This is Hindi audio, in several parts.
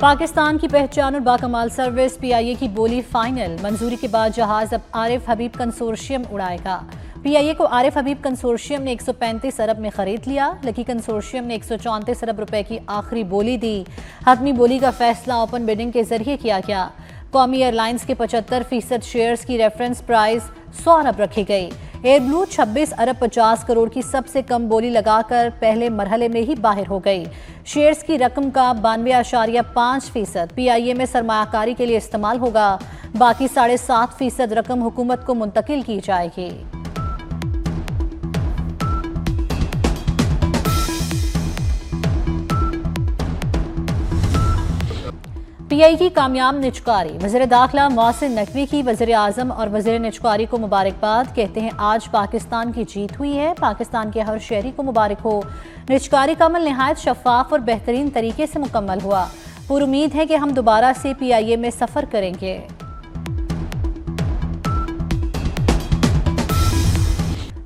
पाकिस्तान की पहचान और बाकमाल सर्विस पीआईए की बोली फाइनल। मंजूरी के बाद जहाज अब आरिफ हबीब कंसोर्शियम उड़ाएगा। पीआईए को आरिफ हबीब कंसोर्शियम ने 135 अरब में खरीद लिया। लकी कंसोर्शियम ने 134 अरब रुपए की आखिरी बोली दी। हतमी बोली का फैसला ओपन बिडिंग के जरिए किया गया। कौमी एयरलाइंस के 75% शेयर्स की रेफरेंस प्राइस 100 अरब रखी गई। एयरब्लू 26 अरब 50 करोड़ की सबसे कम बोली लगाकर पहले मरहले में ही बाहर हो गई। शेयर्स की रकम का 92.5% पीआईए में सरमायाकारी के लिए इस्तेमाल होगा। बाकी 7.5% रकम हुकूमत को मुंतकिल की जाएगी। पीआई की कामयाब निचकारी। वज़ीर दाखिला मोहसिन नकवी की वज़ीर आज़म और वज़ीर निचकारी को मुबारकबाद। कहते हैं आज पाकिस्तान की जीत हुई है। पाकिस्तान के हर शहरी को मुबारक हो। निचकारी का अमल नहायत शफाफ और बेहतरीन तरीके से मुकम्मल हुआ। पूरी उम्मीद है कि हम दोबारा से पीआईए में सफ़र करेंगे।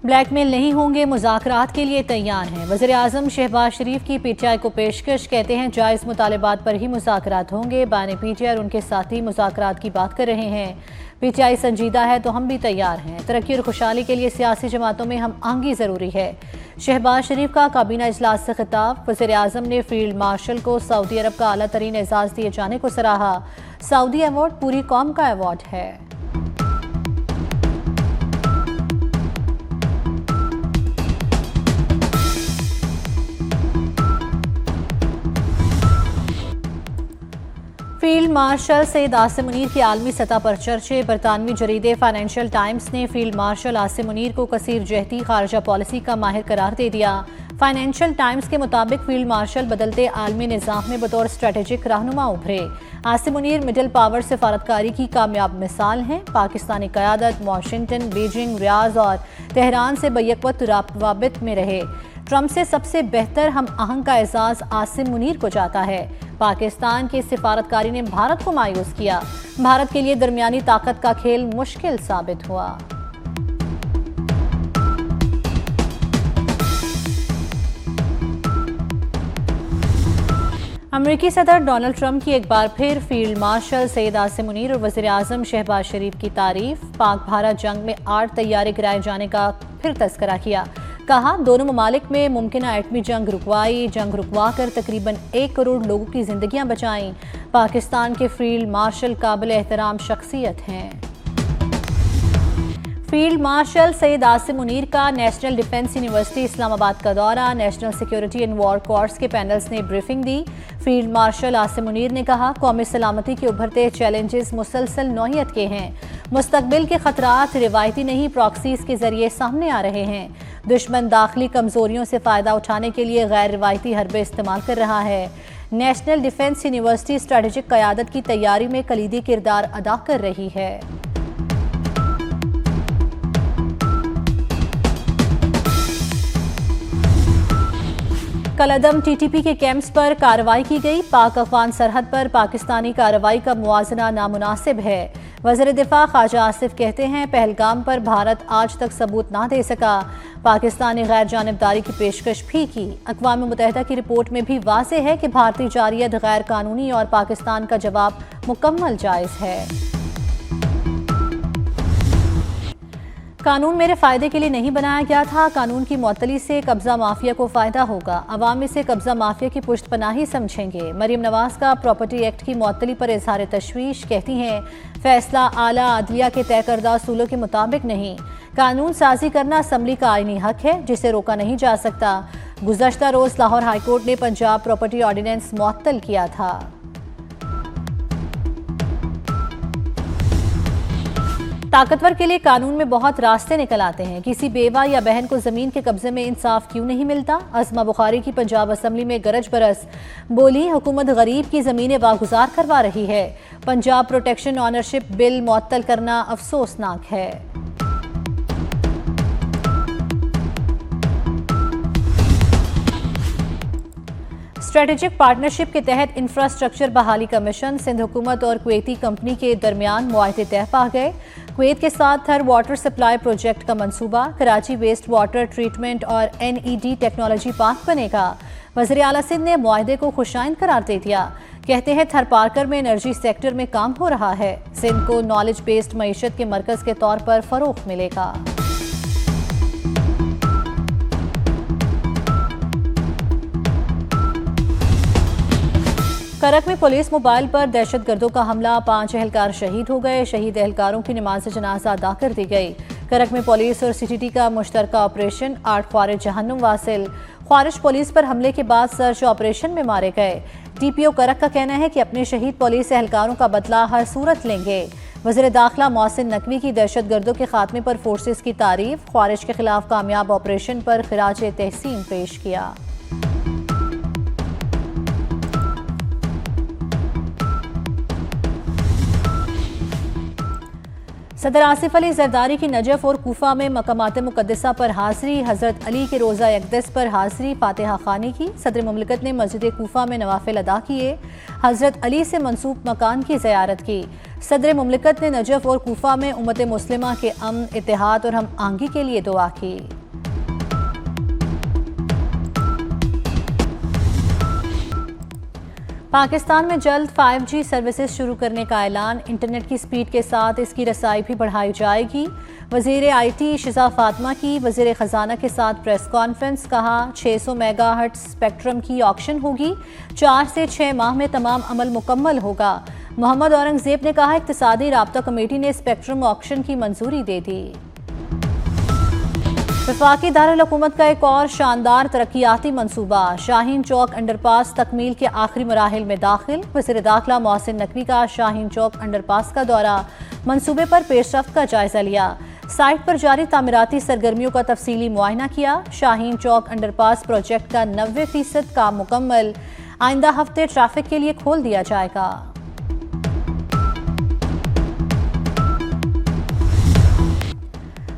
ब्लैकमेल नहीं होंगे, मुज़ाकरात के लिए तैयार हैं। वज़ीर आज़म शहबाज शरीफ की पीटीआई को पेशकश। कहते हैं जायज़ मुतालबात पर ही मुज़ाकरात होंगे। बानी पीटीआई और उनके साथी मुज़ाकरात की बात कर रहे हैं। पीटीआई संजीदा है तो हम भी तैयार हैं। तरक्की और खुशहाली के लिए सियासी जमातों में हम आहंगी ज़रूरी है। शहबाज शरीफ का काबीना इजलास से खिताब। वज़ीर आज़म ने फील्ड मार्शल को सऊदी अरब का आला तरीन एजाज़ दिए जाने को सराहा। सऊदी अवार्ड पूरी कौम का अवार्ड है। फील्ड मार्शल सैयद आसिम मुनीर की आलमी सतह पर चर्चे। बरतानवी जरीदे फाइनेंशियल टाइम्स ने फील्ड मार्शल आसिम मुनीर को कसीर जहती खारजा पॉलिसी का माहिर करार दे दिया। फाइनेंशियल टाइम्स के मुताबिक फील्ड मार्शल बदलते आलमी निज़ाम में बतौर स्ट्रेटेजिक रहनुमा उभरे। आसिम मुनीर मिडल पावर सफारतकारी की कामयाब मिसाल हैं। पाकिस्तानी क़यादत वाशिंगटन, बीजिंग, रियाज और तेहरान से बैकवक्त रवाबित में रहे। ट्रंप से सबसे बेहतर हम आहंग का एजाज़ आसिम मुनीर को जाता है। पाकिस्तान की सिफारतकारी ने भारत को मायूस किया। भारत के लिए दरमियानी ताकत का खेल मुश्किल साबित हुआ। अमेरिकी सदर डोनाल्ड ट्रंप की एक बार फिर फील्ड मार्शल सैयद आसिम मुनीर और वज़ीर आज़म शहबाज शरीफ की तारीफ। पाक भारत जंग में 8 तैयारे गिराए जाने का फिर तस्करा किया। कहा दोनों ममालिक में मुमकिन एटमी जंग रुकवा कर तकरीबन 1 करोड़ लोगों की जिंदगियां बचाईं। पाकिस्तान के फील्ड मार्शल काबिल एहतराम शख्सियत हैं। फील्ड मार्शल सैयद आसिम मुनीर का नेशनल डिफेंस यूनिवर्सिटी इस्लामाबाद का दौरा। National security and war course के पैनल्स ने ब्रीफिंग दी। फील्ड मार्शल आसिम मुनीर ने कहा कौमी सलामती के उभरते चैलेंजेस मुसलसल नौइयत के हैं। मुस्तकबिल के खतरात रिवायती नहीं प्रॉक्सीज के जरिए सामने आ रहे हैं। दुश्मन दाखिली कमजोरियों से फ़ायदा उठाने के लिए गैर रिवायती हरबे इस्तेमाल कर रहा है। नेशनल डिफेंस यूनिवर्सिटी स्ट्रेटेजिक क़यादत की तैयारी में कलीदी किरदार अदा कर रही है। कलअदम टीटीपी के कैंप्स पर कार्रवाई की गई। पाक अफगान सरहद पर पाकिस्तानी कार्रवाई का मुआजना नामुनासिब है। वज़ीर दिफा ख्वाजा आसिफ कहते हैं पहलगाम पर भारत आज तक सबूत ना दे सका। पाकिस्तान ने गैर जानिबदारी की पेशकश भी की। अक़वाम मुत्तहिदा की रिपोर्ट में भी वाज़ेह है कि भारतीय जारियत गैर कानूनी और पाकिस्तान का जवाब मुकम्मल जायज़ है। कानून मेरे फ़ायदे के लिए नहीं बनाया गया था। कानून की मुअत्तली से कब्ज़ा माफिया को फ़ायदा होगा। अवाम इसे कब्ज़ा माफिया की पुश्तपनाही समझेंगे। मरीम नवाज़ का प्रॉपर्टी एक्ट की मुअत्तली पर इजहार तशवीश। कहती हैं फैसला आला अदलिया के तय करदा असूलों के मुताबिक नहीं। कानून साजी करना असम्बली का आईनी हक है जिसे रोका नहीं जा सकता। गुज़श्ता रोज़ लाहौर हाईकोर्ट ने पंजाब प्रॉपर्टी ऑर्डिनेंस मुअत्तल किया था। ताकतवर के लिए कानून में बहुत रास्ते निकल आते हैं। किसी बेवा या बहन को जमीन के कब्जे में इंसाफ क्यों नहीं मिलता। अज़मा बुखारी की पंजाब असम्बली में गरज बरस। बोली हुकूमत गरीब की जमीनें वागुजार करवा रही है। पंजाब प्रोटेक्शन ऑनरशिप बिल मुअत्तल करना अफसोसनाक है। स्ट्रेटेजिक पार्टनरशिप के तहत इंफ्रास्ट्रक्चर बहाली का मिशन। सिंध हुकूमत और कुवैती कंपनी के दरमियान मुआहदे तय पा गए। कुवैत के साथ थर वाटर सप्लाई प्रोजेक्ट का मंसूबा। कराची वेस्ट वाटर ट्रीटमेंट और NED टेक्नोलॉजी पार्क बनेगा। वज़ीर आला सिंध ने मुआहदे को खुशाइन करार दे दिया। कहते हैं थरपारकर में एनर्जी सेक्टर में काम हो रहा है। सिंध को नॉलेज बेस्ड मईशत के मरकज के तौर पर फरोग मिलेगा। करक में पुलिस मोबाइल पर दहशतगर्दों का हमला, 5 एहलकार शहीद हो गए। शहीद एहलकारों की नमाज जनाजा अदा कर दी गई। करक में पुलिस और सीटीटी का मुश्तरका ऑपरेशन, 8 ख्वारिज जहन्नुम वासिल। ख्वारिज पुलिस पर हमले के बाद सर्च ऑपरेशन में मारे गए। डीपीओ करक का कहना है कि अपने शहीद पुलिस एहलकारों का बदला हर सूरत लेंगे। वज़ीर दाखिला मोहसिन नकवी की दहशतगर्दों के खात्मे पर फोर्सेस की तारीफ, ख्वारिज के खिलाफ कामयाब ऑपरेशन पर खिराज तहसीन पेश किया। सदर आसिफ अली जरदारी की नजफ और कूफा में मकामात मुकद्दसा पर हाज़री, हज़रत अली के रोज़ा यकदस पर हाज़री, फातिहा खानी की। सदर मुमलिकत ने मस्जिद कूफा में नवाफिल अदा किए, हज़रत अली से मंसूब मकान की ज़ियारत की। सदर मुमलिकत ने नजफ और कूफा में उम्मत मुस्लिमा के अमन, इत्तेहाद और हम आहंगी के लिए दुआ की। पाकिस्तान में जल्द 5G सर्विसेज शुरू करने का ऐलान, इंटरनेट की स्पीड के साथ इसकी रसाई भी बढ़ाई जाएगी। वज़ीर IT शिजा फातिमा की वज़ीर ख़जाना के साथ प्रेस कॉन्फ्रेंस, कहा 600 मेगाहर्ट्ज़ स्पेक्ट्रम की ऑक्शन होगी, 4 से 6 माह में तमाम अमल मुकम्मल होगा। मोहम्मद औरंगज़ेब ने कहा इक़्तिसादी राब्ता कमेटी ने स्पेक्ट्रम ऑक्शन की मंजूरी दे दी। वफाकी दारुल हुकूमत का एक और शानदार तरक्याती मंसूबा, शाहीन चौक अंडरपास तकमील के आखिरी मराहिल में दाखिल। वज़ीर दाखिला मोहसिन नकवी का शाहीन चौक अंडरपास का दौरा, मंसूबे पर पेशरफ्त का जायजा लिया। साइट पर जारी तामीराती सरगर्मियों का तफसीली मुआयना किया। शाहीन चौक अंडरपास प्रोजेक्ट का 90% काम मुकम्मल, आइंदा हफ्ते ट्रैफिक के लिए खोल दिया जाएगा।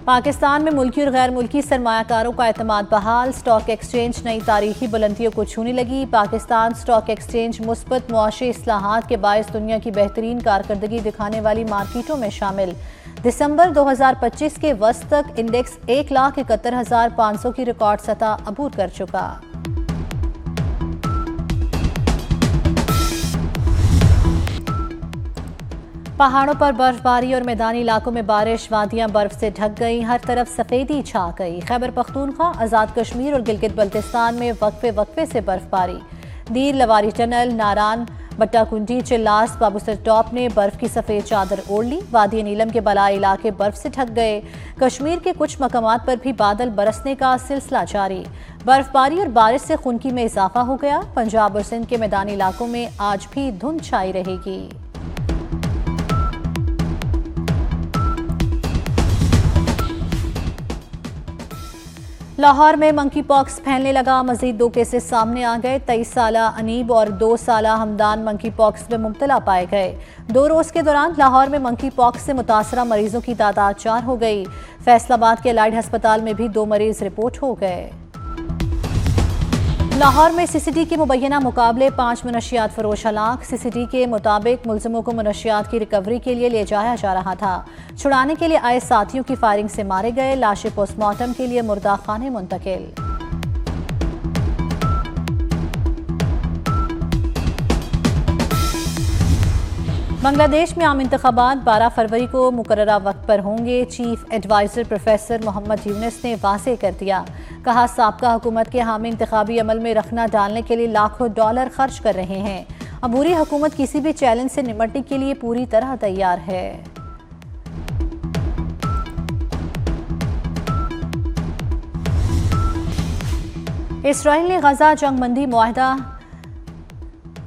पाकिस्तान में मुल्की और गैर मुल्की सरमायाकारों का एतमाद बहाल, स्टॉक एक्सचेंज नई तारीखी बुलंदियों को छूने लगी। पाकिस्तान स्टॉक एक्सचेंज मुस्बत मुआशी इस्लाहात के बायस दुनिया की बेहतरीन कारकर्दगी दिखाने वाली मार्केटों में शामिल। दिसंबर 2025 के वस्त तक इंडेक्स 1,71,500 की रिकॉर्ड सतह अबूर कर चुका। पहाड़ों पर बर्फबारी और मैदानी इलाकों में बारिश, वादियां बर्फ से ढक गई, हर तरफ सफेदी छा गई। खैबर पख्तूनख्वा, आज़ाद कश्मीर और गिलगित बल्तिस्तान में वक्फे से बर्फबारी। दीर, लवारी टनल, नारान, बट्टाकुंडी, चिल्लास, बाबूसर टॉप ने बर्फ की सफ़ेद चादर ओढ़ ली। वादी नीलम के बलाई इलाके बर्फ से ढक गए। कश्मीर के कुछ मकामात पर भी बादल बरसने का सिलसिला जारी। बर्फबारी और बारिश से खुनकी में इजाफा हो गया। पंजाब और सिंध के मैदानी इलाकों में आज भी धुंध छाई रहेगी। लाहौर में मंकी पॉक्स फैलने लगा, मजीद 2 केसेस सामने आ गए। 23 साला अनीब और 2 साला हमदान मंकी पॉक्स में मुब्तला पाए गए। 2 रोज के दौरान लाहौर में मंकी पॉक्स से मुतासरा मरीजों की तादाद 4 हो गई। फैसलाबाद के एलाइड अस्पताल में भी 2 मरीज रिपोर्ट हो गए। लाहौर में CCD के मुबैना मुकाबले 5 मनशियात फरोश हलाक। CCD के मुताबिक मुलजिमों को मनशियात की रिकवरी के लिए ले जाया जा रहा था। छुड़ाने के लिए आए साथियों की फायरिंग से मारे गए। लाशें पोस्टमार्टम के लिए मुर्दा खाने मुंतकिल। बांग्लादेश में आम इंतखाबात 12 फरवरी को मुकर्ररा वक्त पर होंगे। Chief adviser professor Mohammad Yunus ने वाज़ेह कर दिया। कहा साबका हुकूमत के हामी इंतखाबी अमल में रखना डालने के लिए लाखों डॉलर खर्च कर रहे हैं। अबूरी हुकूमत किसी भी चैलेंज से निपटने के लिए पूरी तरह तैयार है। इसराइल ने गजा जंगबंदी मुआहदा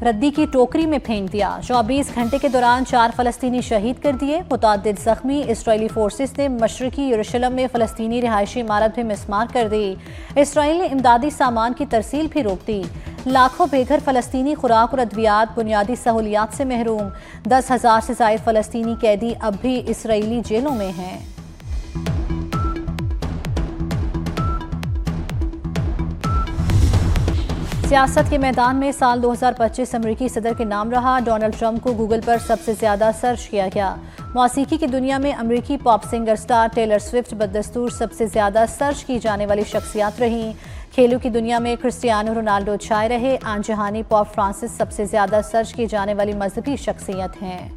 रद्दी की टोकरी में फेंक दिया। 24 घंटे के दौरान 4 फलस्तीनी शहीद कर दिए, मुतअद्दिद जख्मी। इसराइली फोर्सेस ने मशरकी यरूशलेम में फलस्तीनी रिहायशी इमारत भी मिसमार कर दी। इसराइल ने इमदादी सामान की तरसील भी रोक दी। लाखों बेघर फलस्तीनी खुराक और अद्वियात बुनियादी सहूलियात से महरूम। 10,000 से ज़ायद फलस्तीनी कैदी अब भी इसराइली जेलों में हैं। सियासत के मैदान में साल 2025 अमरीकी सदर के नाम रहा। डोनाल्ड ट्रंप को गूगल पर सबसे ज्यादा सर्च किया गया। मौसीकी की दुनिया में अमरीकी pop singer star Taylor Swift बदस्तूर सबसे ज्यादा सर्च की जाने वाली शख्सियत रही। खेलों की दुनिया में क्रिस्टियानो रोनाल्डो छाए रहे। आन जहानी पॉप फ्रांसिस सबसे ज्यादा सर्च की जाने वाली मजहबी शख्सियत हैं।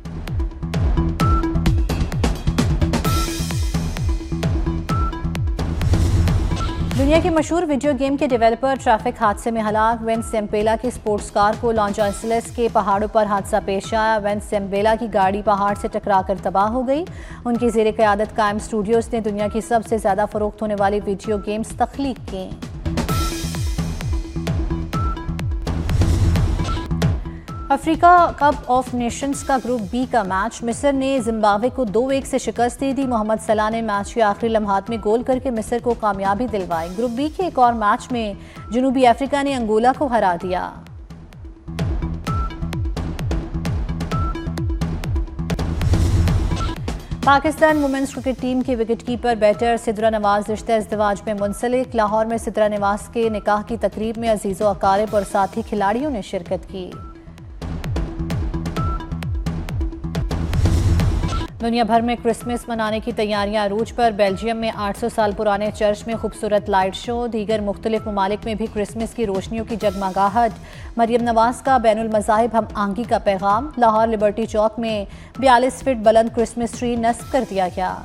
दुनिया के मशहूर वीडियो गेम के डेवलपर ट्रैफिक हादसे में हलाक। वेनेजुएला की स्पोर्ट्स कार को लॉस एंजेलिस के पहाड़ों पर हादसा पेश आया। वेनेजुएला की गाड़ी पहाड़ से टकराकर तबाह हो गई। उनकी ज़ेरे क़यादत कायम स्टूडियोज ने दुनिया की सबसे ज़्यादा फ़रोख्त होने वाली वीडियो गेम्स तख्लीक की। अफ्रीका कप ऑफ नेशंस का ग्रुप बी का मैच मिस्र ने जिम्बाब्वे को 2-1 से शिकस्त दे दी। मोहम्मद सलाह ने मैच के आखिरी लम्हात में गोल करके मिस्र को कामयाबी दिलवाई। ग्रुप बी के एक और मैच में जनूबी अफ्रीका ने अंगोला को हरा दिया। पाकिस्तान वुमेन्स क्रिकेट टीम की विकेटकीपर बैटर सिद्रा नवाज रिश्ते इज़्दिवाज में मुंसलिक। लाहौर में सिद्रा नवाज के निकाह की तकरीब में अजीज़ो अकारिब और साथी खिलाड़ियों ने शिरकत की। दुनिया भर में क्रिसमस मनाने की तैयारियां अरूज पर। बेल्जियम में 800 साल पुराने चर्च में खूबसूरत लाइट शो। दीगर मुख्तलिफ ममालिक में भी क्रिसमस की रोशनियों की जगमगाहट। मरियम नवाज का बैनुल मज़ाहिब हम आहंगी का पैगाम। लाहौर लिबर्टी चौक में 42 फीट बुलंद क्रिसमस ट्री नस्ब कर दिया गया।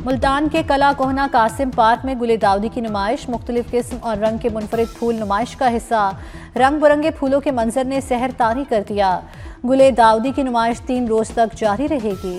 मुल्तान के कला कोहना कासिम पार्क में गुले दाऊदी की नुमाइश। मुख्तलिफ किस्म और रंग के मुनफरिद फूल नुमाइश का हिस्सा। रंग बिरंगे फूलों के मंजर ने सहर तारी कर दिया। गुले दाऊदी की नुमाइश 3 रोज तक जारी रहेगी।